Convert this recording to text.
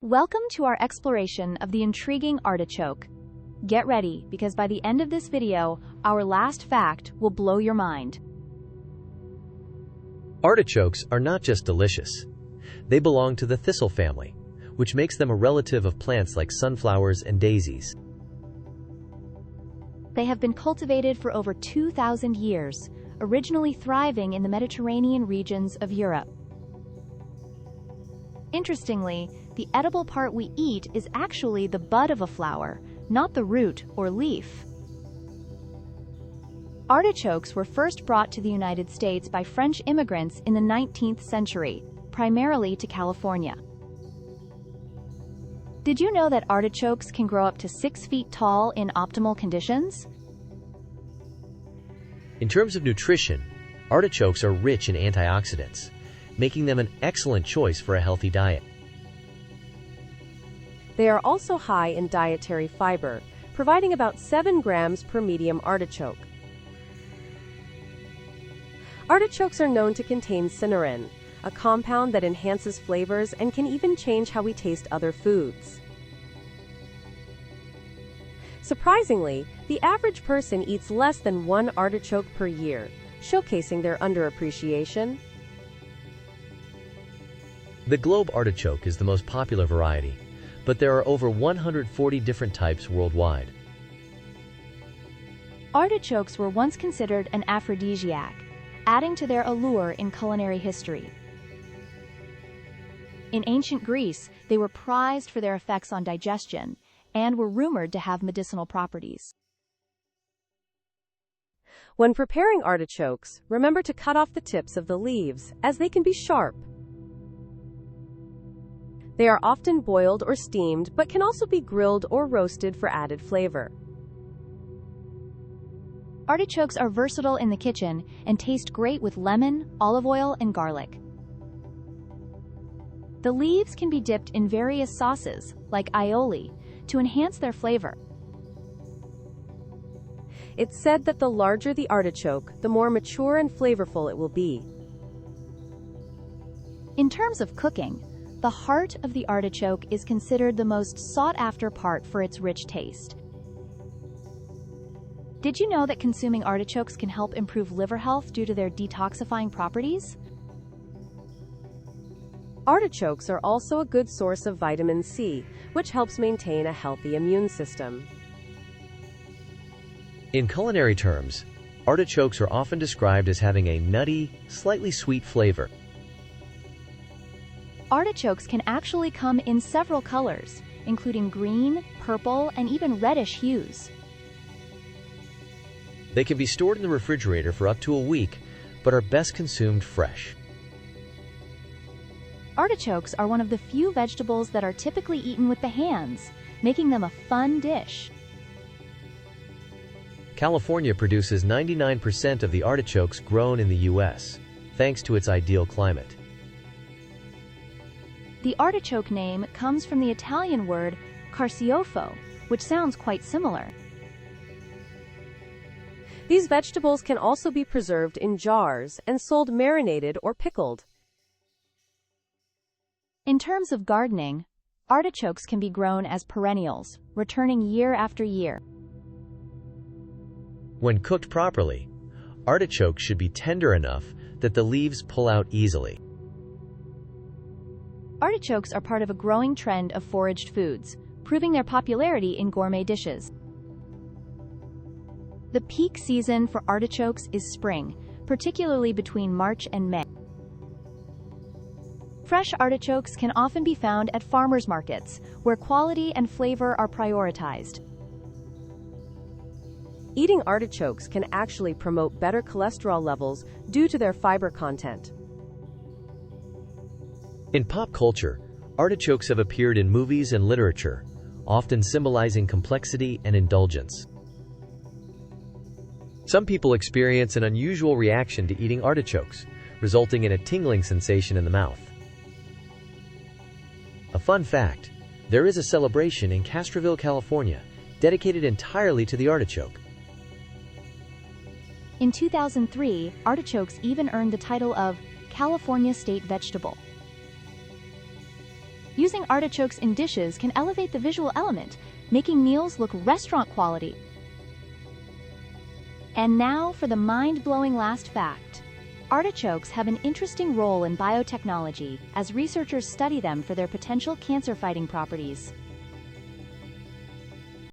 Welcome to our exploration of the intriguing artichoke. Get ready, because by the end of this video, our last fact will blow your mind. Artichokes are not just delicious. They belong to the thistle family, which makes them a relative of plants like sunflowers and daisies. They have been cultivated for over 2,000 years, originally thriving in the Mediterranean regions of Europe. Interestingly, the edible part we eat is actually the bud of a flower, not the root or leaf. Artichokes were first brought to the United States by French immigrants in the 19th century, primarily to California. Did you know that artichokes can grow up to 6 feet tall in optimal conditions? In terms of nutrition, artichokes are rich in antioxidants, making them an excellent choice for a healthy diet. They are also high in dietary fiber, providing about 7 grams per medium artichoke. Artichokes are known to contain cynarin, a compound that enhances flavors and can even change how we taste other foods. Surprisingly, the average person eats less than 1 artichoke per year, showcasing their underappreciation. The globe artichoke is the most popular variety, but there are over 140 different types worldwide. Artichokes were once considered an aphrodisiac, adding to their allure in culinary history. In ancient Greece, they were prized for their effects on digestion and were rumored to have medicinal properties. When preparing artichokes, remember to cut off the tips of the leaves, as they can be sharp. They are often boiled or steamed, but can also be grilled or roasted for added flavor. Artichokes are versatile in the kitchen and taste great with lemon, olive oil, and garlic. The leaves can be dipped in various sauces, like aioli, to enhance their flavor. It's said that the larger the artichoke, the more mature and flavorful it will be. In terms of cooking, the heart of the artichoke is considered the most sought-after part for its rich taste. Did you know that consuming artichokes can help improve liver health due to their detoxifying properties? Artichokes are also a good source of vitamin C, which helps maintain a healthy immune system. In culinary terms, artichokes are often described as having a nutty, slightly sweet flavor. Artichokes can actually come in several colors, including green, purple, and even reddish hues. They can be stored in the refrigerator for up to a week, but are best consumed fresh. Artichokes are one of the few vegetables that are typically eaten with the hands, making them a fun dish. California produces 99% of the artichokes grown in the U.S., thanks to its ideal climate. The artichoke name comes from the Italian word carciofo, which sounds quite similar. These vegetables can also be preserved in jars and sold marinated or pickled. In terms of gardening, artichokes can be grown as perennials, returning year after year. When cooked properly, artichokes should be tender enough that the leaves pull out easily. Artichokes are part of a growing trend of foraged foods, proving their popularity in gourmet dishes. The peak season for artichokes is spring, particularly between March and May. Fresh artichokes can often be found at farmers markets, where quality and flavor are prioritized. Eating artichokes can actually promote better cholesterol levels due to their fiber content. In pop culture, artichokes have appeared in movies and literature, often symbolizing complexity and indulgence. Some people experience an unusual reaction to eating artichokes, resulting in a tingling sensation in the mouth. A fun fact, there is a celebration in Castroville, California, dedicated entirely to the artichoke. In 2003, artichokes even earned the title of California State Vegetable. Using artichokes in dishes can elevate the visual element, making meals look restaurant quality. And now for the mind-blowing last fact. Artichokes have an interesting role in biotechnology as researchers study them for their potential cancer-fighting properties.